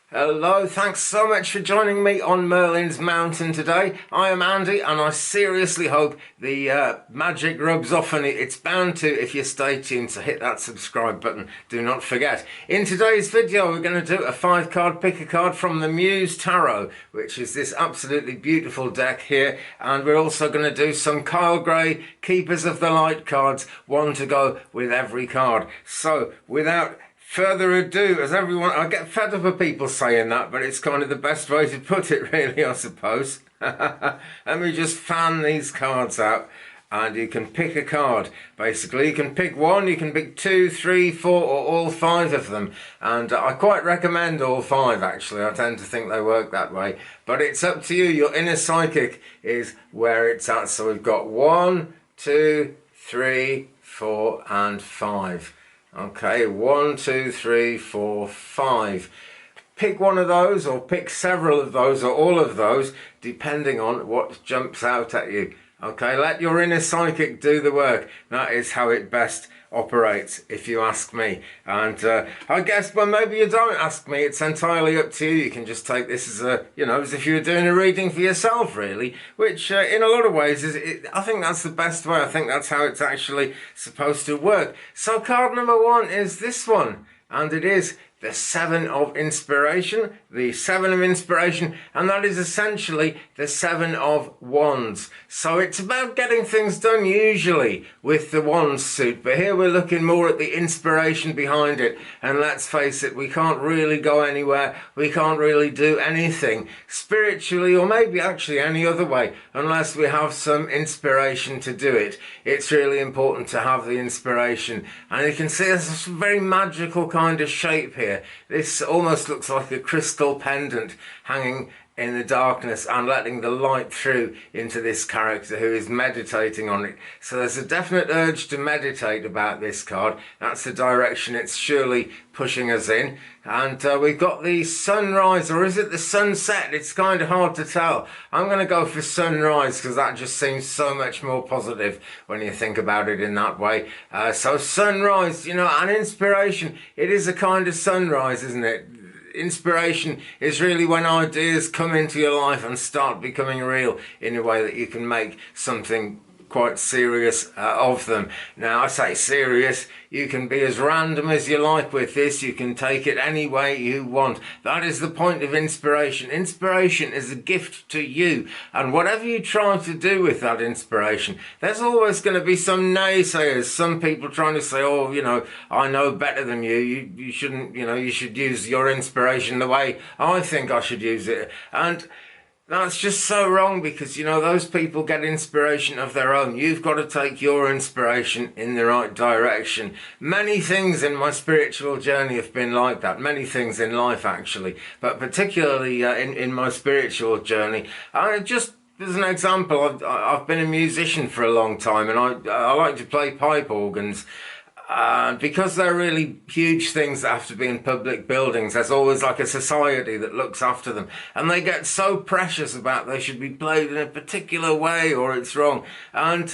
Hello, thanks so much for joining me on Merlin's Mountain today. I am Andy and I seriously hope the magic rubs off, and it's bound to if you stay tuned, so hit that subscribe button, do not forget. In today's video we're going to do a 5-card pick a card from the Muse Tarot, which is this absolutely beautiful deck here, and we're also going to do some Kyle Gray Keepers of the Light cards, one to go with every card. So without further ado, as everyone, I get fed up of people saying that, but it's kind of the best way to put it, really, I suppose. Let me just fan these cards out, and you can pick a card. Basically, you can pick one, you can pick 2, 3, 4, or all 5 of them. And I quite recommend all 5, actually. I tend to think they work that way. But it's up to you. Your inner psychic is where it's at. So we've got 1, 2, 3, 4, and 5. Okay, 1, 2, 3, 4, 5. Pick one of those, or pick several of those, or all of those, depending on what jumps out at you. Okay, let your inner psychic do the work. That is how it best operates, if you ask me. And I guess, well, maybe you don't ask me. It's entirely up to you. You can just take this as a, as if you were doing a reading for yourself, really, which in a lot of ways I think that's the best way. I think that's how it's actually supposed to work. So card number 1 is this one, and it is the 7 of Inspiration, the 7 of Inspiration, and that is essentially the 7 of Wands. So it's about getting things done usually with the Wands suit, but here we're looking more at the inspiration behind it, and let's face it, we can't really go anywhere, we can't really do anything spiritually, or maybe actually any other way, unless we have some inspiration to do it. It's really important to have the inspiration, and you can see there's a very magical kind of shape here. This almost looks like a crystal pendant hanging in the darkness and letting the light through into this character who is meditating on it. So there's a definite urge to meditate about this card. That's the direction it's surely pushing us in. And we've got the sunrise, or is it the sunset? It's kind of hard to tell. I'm going to go for sunrise because that just seems so much more positive when you think about it in that way. So sunrise, and inspiration, it is a kind of sunrise, isn't it? Inspiration is really when ideas come into your life and start becoming real in a way that you can make something quite serious of them. Now, I say serious, you can be as random as you like with this, you can take it any way you want. That is the point of inspiration. Inspiration is a gift to you, and whatever you try to do with that inspiration, there's always going to be some naysayers, some people trying to say, oh, I know better than you, you shouldn't, you should use your inspiration the way I think I should use it. And that's just so wrong, because, those people get inspiration of their own. You've got to take your inspiration in the right direction. Many things in my spiritual journey have been like that. Many things in life, actually. But particularly in my spiritual journey. As an example, I've been a musician for a long time, and I like to play pipe organs. Because they're really huge things that have to be in public buildings, there's always like a society that looks after them, and they get so precious about they should be played in a particular way or it's wrong. And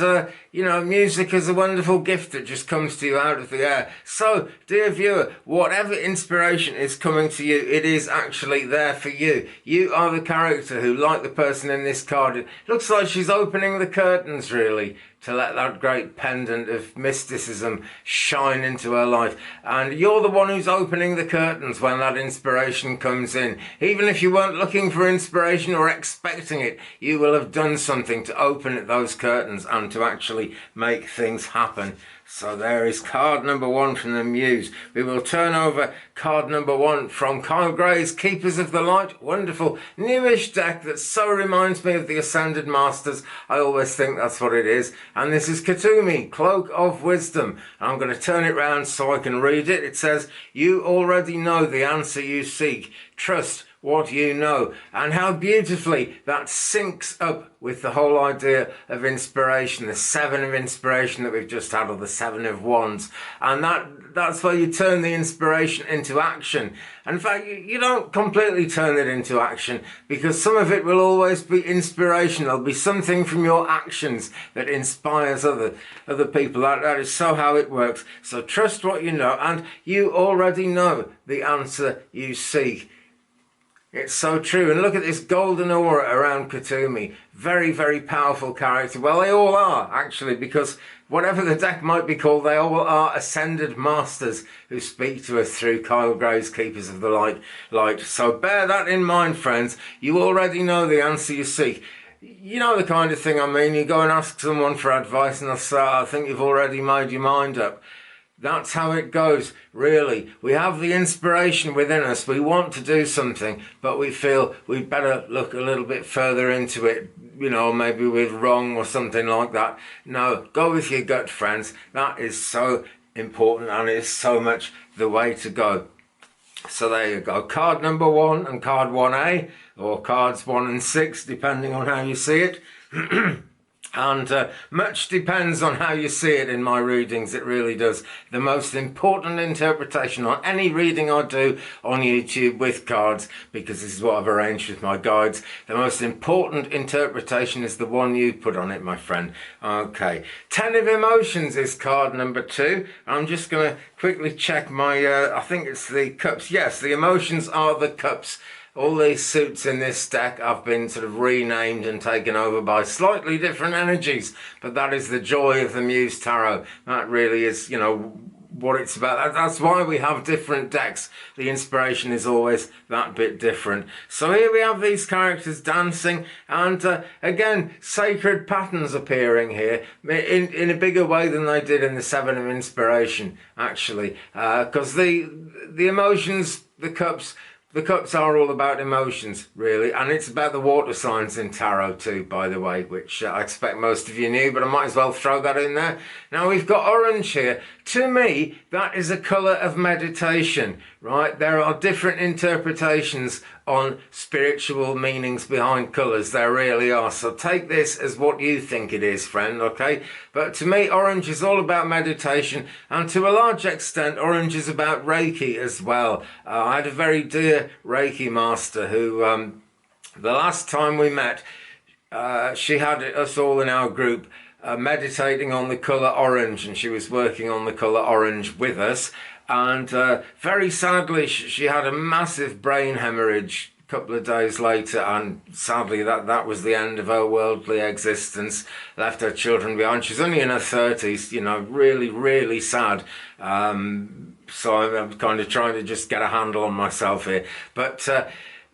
music is a wonderful gift that just comes to you out of the air. So dear viewer, whatever inspiration is coming to you, it is actually there for you. You are the character who, like the person in this card, it looks like she's opening the curtains, really, to let that great pendant of mysticism shine into her life. And you're the one who's opening the curtains when that inspiration comes in. Even if you weren't looking for inspiration or expecting it, you will have done something to open those curtains and to actually make things happen. So there is card number 1 from the Muse. We will turn over card number 1 from Kyle Gray's Keepers of the Light. Wonderful newish deck that so reminds me of the Ascended Masters. I always think that's what it is. And this is Katumi, Cloak of Wisdom. I'm going to turn it round so I can read it. It says, you already know the answer you seek. Trust what you know. And how beautifully that syncs up with the whole idea of inspiration, the 7 of Inspiration that we've just had, or the 7 of Wands. And that's where you turn the inspiration into action. And in fact, you don't completely turn it into action, because some of it will always be inspiration. There'll be something from your actions that inspires other people. That is so how it works. So trust what you know, and you already know the answer you seek. It's so true. And look at this golden aura around Katumi. Very, very powerful character. Well, they all are, actually, because whatever the deck might be called, they all are ascended masters who speak to us through Kyle Gray's Keepers of the Light. So bear that in mind, friends. You already know the answer you seek. You know the kind of thing I mean. You go and ask someone for advice and they'll say, I think you've already made your mind up. That's how it goes, really. We have the inspiration within us. We want to do something, but we feel we'd better look a little bit further into it, you know, maybe we're wrong or something like that. No, go with your gut, friends. That is so important and it's so much the way to go. So there you go. Card number 1 and card 1A, or cards 1 and 6, depending on how you see it. And much depends on how you see it in my readings, it really does. The most important interpretation on any reading I do on YouTube with cards, because this is what I've arranged with my guides, the most important interpretation is the one you put on it, my friend. Okay, 10 of Emotions is card number 2. I'm just going to quickly check my, I think it's the cups. Yes, the emotions are the cups. All these suits in this deck have been sort of renamed and taken over by slightly different energies, but that is the joy of the Muse Tarot. That really is, you know, what it's about. That's why we have different decks. The inspiration is always that bit different. So here we have these characters dancing, and again, sacred patterns appearing here in a bigger way than they did in the 7 of Inspiration, actually, because the emotions, the cups are all about emotions, really, and it's about the water signs in tarot too, by the way, which I expect most of you knew, but I might as well throw that in there. Now we've got orange here. To me, that is a colour of meditation, right? There are different interpretations on spiritual meanings behind colours. There really are. So take this as what you think it is, friend, okay? But to me, orange is all about meditation, and to a large extent, orange is about Reiki as well. I had a very dear Reiki master who, the last time we met, she had us all in our group meditating on the colour orange, and she was working on the colour orange with us. And very sadly, she had a massive brain hemorrhage a couple of days later, and sadly that was the end of her worldly existence, left her children behind. She's only in her 30s, you know, really, really sad. So I'm kind of trying to just get a handle on myself here. But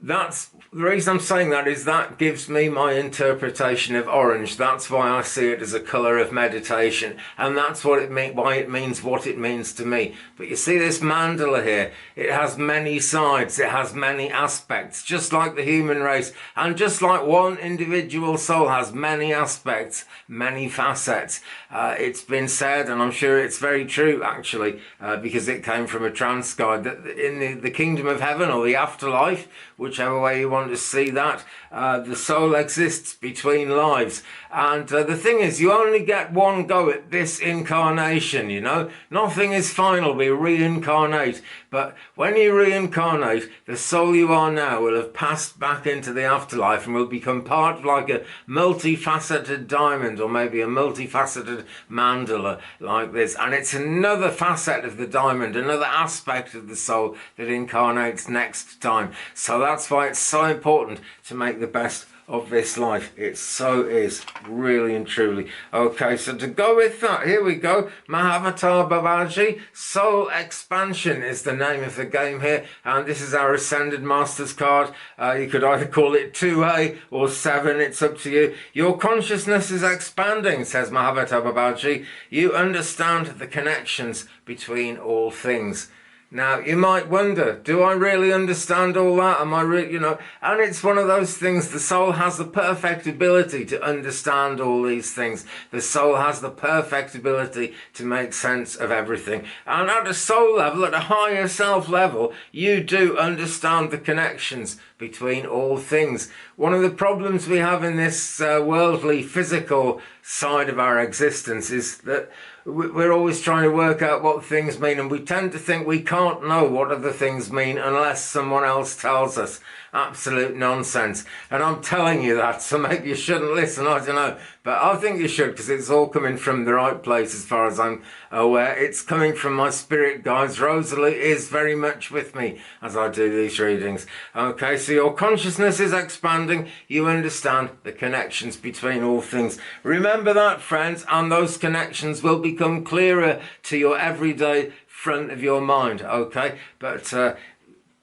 that's the reason I'm saying that is that gives me my interpretation of orange. That's why I see it as a colour of meditation, and that's what why it means what it means to me. But you see this mandala here, it has many sides, it has many aspects, just like the human race, and just like one individual soul has many aspects, many facets. It's been said, and I'm sure it's very true actually, because it came from a trance guide, that in the kingdom of heaven or the afterlife, whichever way you want to see that, the soul exists between lives. And the thing is, you only get one go at this incarnation, you know. Nothing is final, we reincarnate. But when you reincarnate, the soul you are now will have passed back into the afterlife and will become part of like a multifaceted diamond, or maybe a multifaceted mandala like this. And it's another facet of the diamond, another aspect of the soul that incarnates next time. So that's why it's so important to make the best of this life. It so is, really and truly. Okay, so to go with that, here we go. Mahavatar Babaji, Soul Expansion is the name of the game here, and this is our Ascended Masters card. You could either call it 2A or 7, it's up to you. Your consciousness is expanding, says Mahavatar Babaji. You understand the connections between all things. Now, you might wonder, do I really understand all that? Am I really, you know, and it's one of those things, the soul has the perfect ability to understand all these things. The soul has the perfect ability to make sense of everything. And at a soul level, at a higher self level, you do understand the connections between all things. One of the problems we have in this worldly, physical side of our existence is that we're always trying to work out what things mean, and we tend to think we can't know what other things mean unless someone else tells us. Absolute nonsense. And I'm telling you that, so maybe you shouldn't listen, I don't know. but I think you should, because it's all coming from the right place as far as I'm aware. It's coming from my spirit guides. Rosalie is very much with me as I do these readings. Okay, so your consciousness is expanding. You understand the connections between all things. Remember that, friends, and those connections will become clearer to your everyday front of your mind, okay? But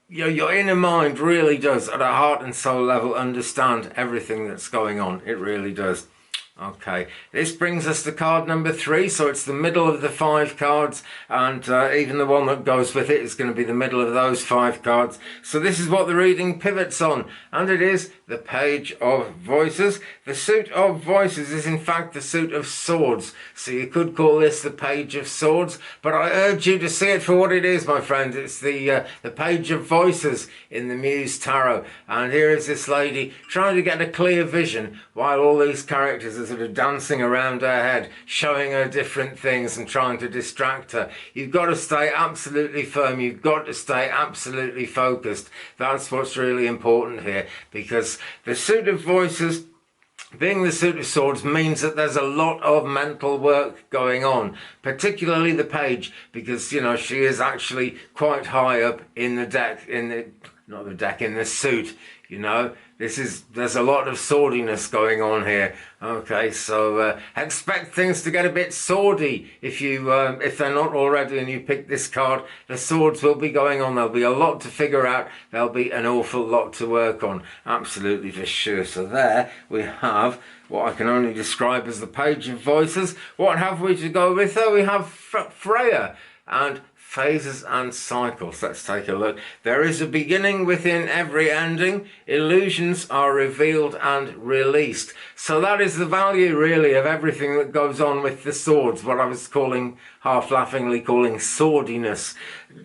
your inner mind really does, at a heart and soul level, understand everything that's going on. It really does. Okay, this brings us to card number 3, so it's the middle of the 5 cards, and even the one that goes with it is going to be the middle of those 5 cards. So this is what the reading pivots on, and it is the Page of Voices. The suit of Voices is in fact the suit of Swords, so you could call this the Page of Swords, but I urge you to see it for what it is, my friend. It's the Page of Voices in the Muse Tarot, and here is this lady trying to get a clear vision while all these characters are sort of dancing around her head, showing her different things and trying to distract her. You've got to stay absolutely firm. You've got to stay absolutely focused. That's what's really important here, because the suit of Voices, being the suit of Swords, means that there's a lot of mental work going on, particularly the page, because, you know, she is actually quite high up in the deck, in the suit, you know. There's a lot of swordiness going on here. Okay, so expect things to get a bit swordy if they're not already and you pick this card. The swords will be going on. There'll be a lot to figure out. There'll be an awful lot to work on. Absolutely for sure. So there we have what I can only describe as the Page of Voices. What have we to go with her? We have Freya and Phases and Cycles. Let's take a look. There is a beginning within every ending. Illusions are revealed and released. So that is the value, really, of everything that goes on with the swords, what I was calling, half-laughingly calling, swordiness.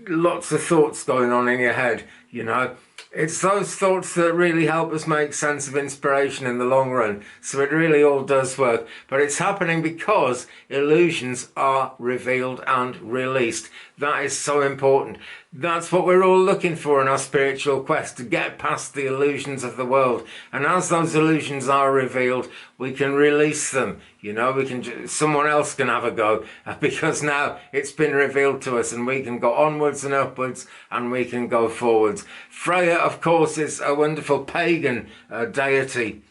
Lots of thoughts going on in your head, you know. It's those thoughts that really help us make sense of inspiration in the long run. So it really all does work. But it's happening because illusions are revealed and released. That is so important. That's what we're all looking for in our spiritual quest, to get past the illusions of the world. And as those illusions are revealed, we can release them. You know, someone else can have a go, because now it's been revealed to us, and we can go onwards and upwards, and we can go forwards. Freya, of course, is a wonderful pagan deity,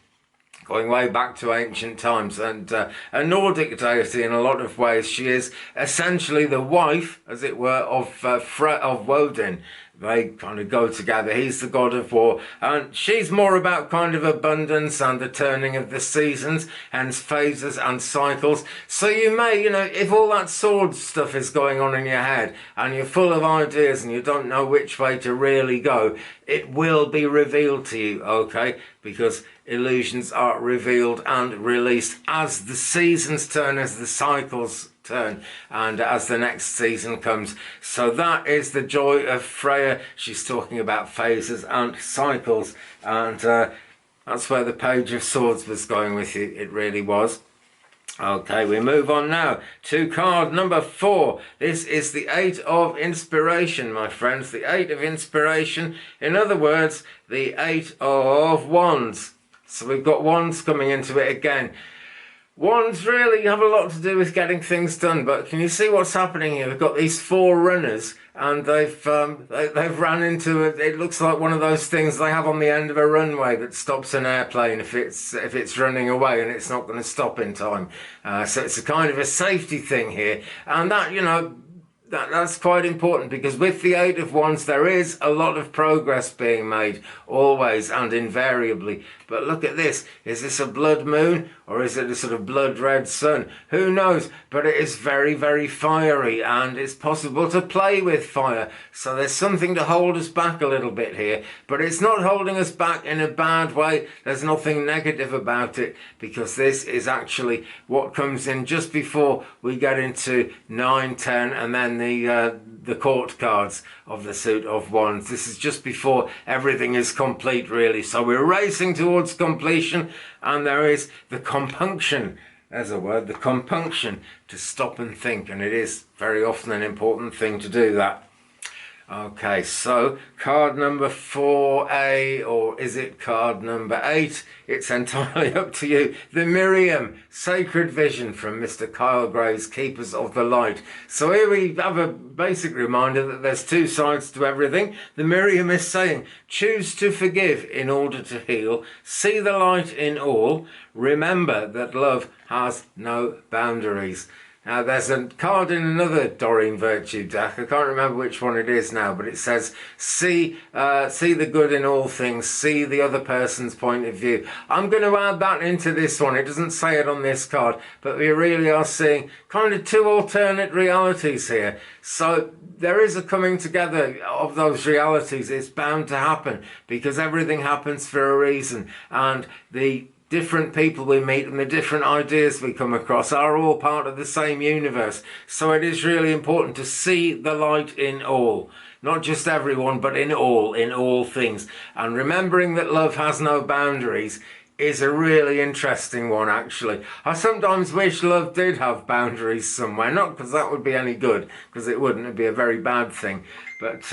going way back to ancient times, and a Nordic deity in a lot of ways. She is essentially the wife, as it were, of Woden. They kind of go together. He's the god of war, and she's more about kind of abundance and the turning of the seasons, hence phases and cycles. So you may, you know, if all that sword stuff is going on in your head and you're full of ideas and you don't know which way to really go, it will be revealed to you, okay? Because illusions are revealed and released as the seasons turn, as the cycles turn, and as the next season comes. So that is the joy of Freya. She's talking about phases and cycles, and that's where the Page of Swords was going with you. It really was. Okay, we move on now to card number 4. This is the 8 of Inspiration, my friends. The 8 of Inspiration. In other words, the 8 of Wands. So we've got Wands coming into it again. Wands really have a lot to do with getting things done, but can you see what's happening here? We've got these 4 runners, and they've ran into it. It looks like one of those things they have on the end of a runway that stops an airplane if it's running away and it's not going to stop in time. So it's a kind of a safety thing here, and that, you know, that's quite important, because with the 8 of Wands there is a lot of progress being made, always and invariably. But look at this. Is this a blood moon, or is it a sort of blood red sun? Who knows? But it is very, very fiery, and it's possible to play with fire. So there's something to hold us back a little bit here. But it's not holding us back in a bad way. There's nothing negative about it, because this is actually what comes in just before we get into 9, 10, and then the court cards of the suit of Wands. This is just before everything is complete, really. So we're racing towards completion, and there is the compunction, there's a word, the compunction to stop and think, and it is very often an important thing to do that. Okay, so card number 4A, or is it card number 8? It's entirely up to you. The Miriam, Sacred Vision from Mr. Kyle Gray's Keepers of the Light. So here we have a basic reminder that there's two sides to everything. The Miriam is saying, choose to forgive in order to heal. See the light in all. Remember that love has no boundaries. Now there's a card in another Doreen Virtue deck, I can't remember which one it is now, but it says, see the good in all things, see the other person's point of view. I'm going to add that into this one. It doesn't say it on this card, but we really are seeing kind of two alternate realities here. So there is a coming together of those realities. It's bound to happen because everything happens for a reason, and the different people we meet and the different ideas we come across are all part of the same universe. So it is really important to see the light in all. Not just everyone, but in all things. And remembering that love has no boundaries is a really interesting one, actually. I sometimes wish love did have boundaries somewhere. Not because that would be any good, because it wouldn't. It'd be a very bad thing. But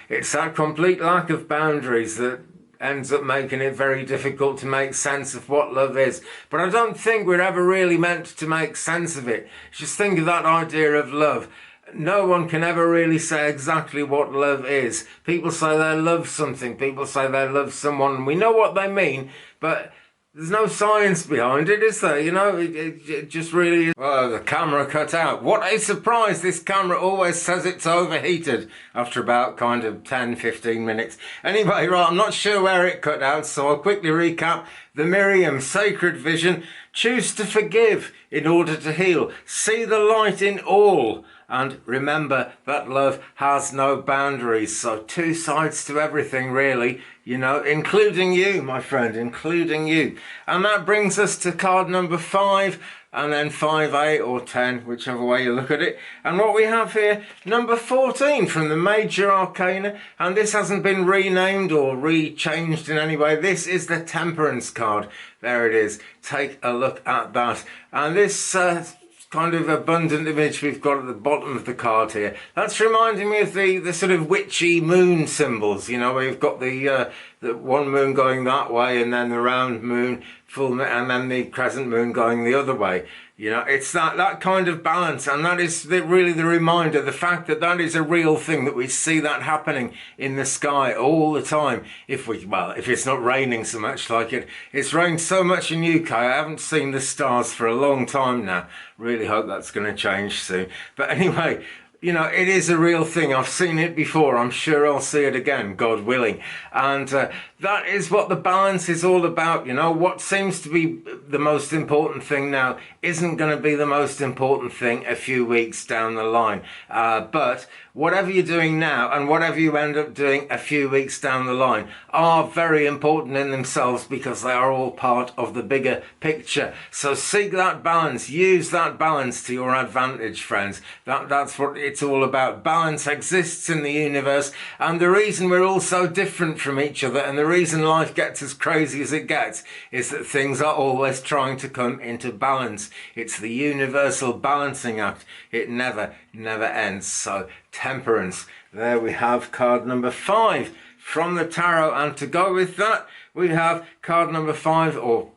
it's that complete lack of boundaries that ends up making it very difficult to make sense of what love is. But I don't think we're ever really meant to make sense of it. Just think of that idea of love. No one can ever really say exactly what love is. People say they love something, people say they love someone, and we know what they mean, but there's no science behind it, is there? You know, it just really is. Well, the camera cut out. What a surprise. This camera always says it's overheated after about kind of 10-15 minutes. Anyway, right, I'm not sure where it cut out, so I'll quickly recap. The Miriam, Sacred Vision, choose to forgive in order to heal. See the light in all. And remember that love has no boundaries. So two sides to everything, really, you know, including you, my friend, including you. And that brings us to card number 5, and then 5A or 10, whichever way you look at it. And what we have here, number 14 from the Major Arcana. And this hasn't been renamed or re-changed in any way. This is the Temperance card. There it is. Take a look at that. And this kind of abundant image we've got at the bottom of the card here, that's reminding me of the sort of witchy moon symbols, you know, where you've got the one moon going that way and then the round moon, full moon, and then the crescent moon going the other way. You know, it's that kind of balance, and that is really the reminder, the fact that that is a real thing, that we see that happening in the sky all the time. If it's not raining so much like it's rained so much in UK, I haven't seen the stars for a long time now. Really hope that's going to change soon. But anyway, you know, it is a real thing. I've seen it before. I'm sure I'll see it again, God willing. And that is what the balance is all about. You know, what seems to be the most important thing now isn't going to be the most important thing a few weeks down the line. But whatever you're doing now and whatever you end up doing a few weeks down the line are very important in themselves, because they are all part of the bigger picture. So seek that balance. Use that balance to your advantage, friends. That's what it's all about. Balance exists in the universe, and the reason we're all so different from each other, and the reason life gets as crazy as it gets, is that things are always trying to come into balance. It's the universal balancing act. It never ends. So Temperance. There we have card number 5 from the tarot, and to go with that we have card number 5, or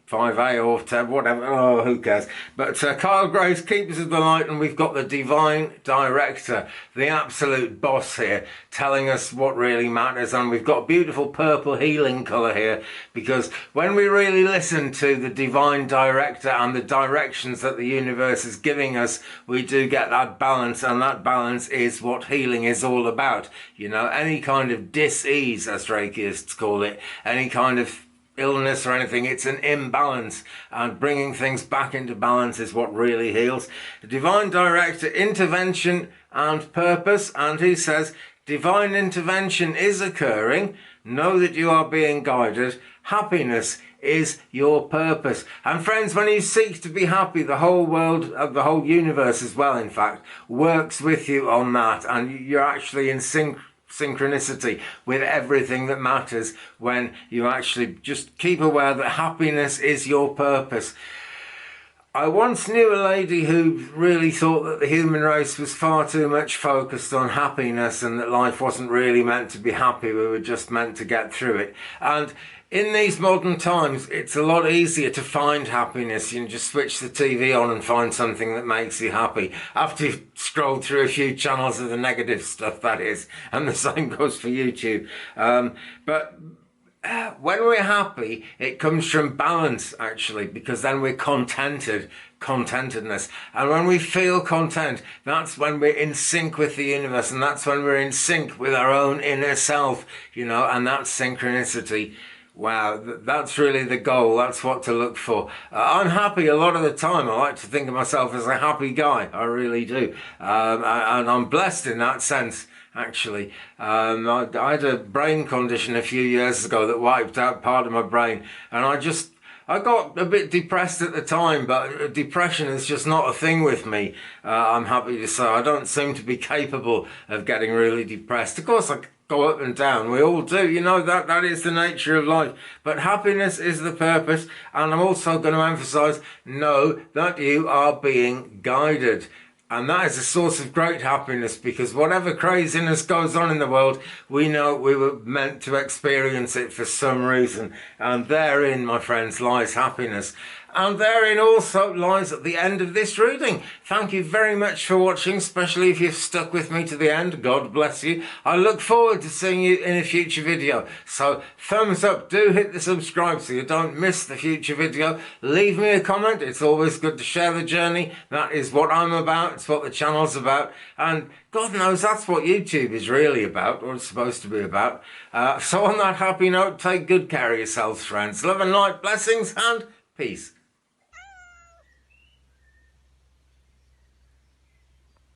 5A or 10, whatever, oh, who cares. But Kyle Gray's Keepers of the Light, and we've got the Divine Director, the absolute boss here, telling us what really matters. And we've got beautiful purple healing colour here, because when we really listen to the Divine Director and the directions that the universe is giving us, we do get that balance, and that balance is what healing is all about. You know, any kind of dis-ease, as Reikiists call it, any kind of illness or anything, it's an imbalance, and bringing things back into balance is what really heals. The Divine Director, intervention and purpose, and he says divine intervention is occurring. Know that you are being guided. Happiness is your purpose. And friends, when you seek to be happy, the whole world, the whole universe as well, in fact, works with you on that, and you're actually in synchronicity with everything that matters when you actually just keep aware that happiness is your purpose. I once knew a lady who really thought that the human race was far too much focused on happiness and that life wasn't really meant to be happy, we were just meant to get through it. And in these modern times, it's a lot easier to find happiness. You can just switch the TV on and find something that makes you happy after you've scrolled through a few channels of the negative stuff, that is. And the same goes for YouTube. But when we're happy, it comes from balance, actually, because then we're contentedness. And when we feel content, that's when we're in sync with the universe, and that's when we're in sync with our own inner self, and that synchronicity. Wow, that's really the goal. That's what to look for. I'm happy a lot of the time. I like to think of myself as a happy guy. I really do. And I'm blessed in that sense. Actually, I had a brain condition a few years ago that wiped out part of my brain, and I got a bit depressed at the time, but depression is just not a thing with me. I'm happy to say I don't seem to be capable of getting really depressed. Of course, I go up and down. We all do, that is the nature of life. But happiness is the purpose, and I'm also going to emphasize, know that you are being guided. And that is a source of great happiness, because whatever craziness goes on in the world, we know we were meant to experience it for some reason. And therein, my friends, lies happiness. And therein also lies at the end of this reading. Thank you very much for watching, especially if you've stuck with me to the end. God bless you. I look forward to seeing you in a future video. So thumbs up, do hit the subscribe so you don't miss the future video. Leave me a comment. It's always good to share the journey. That is what I'm about. It's what the channel's about. And God knows that's what YouTube is really about, or it's supposed to be about. So on that happy note, take good care of yourselves, friends. Love and light, blessings and peace.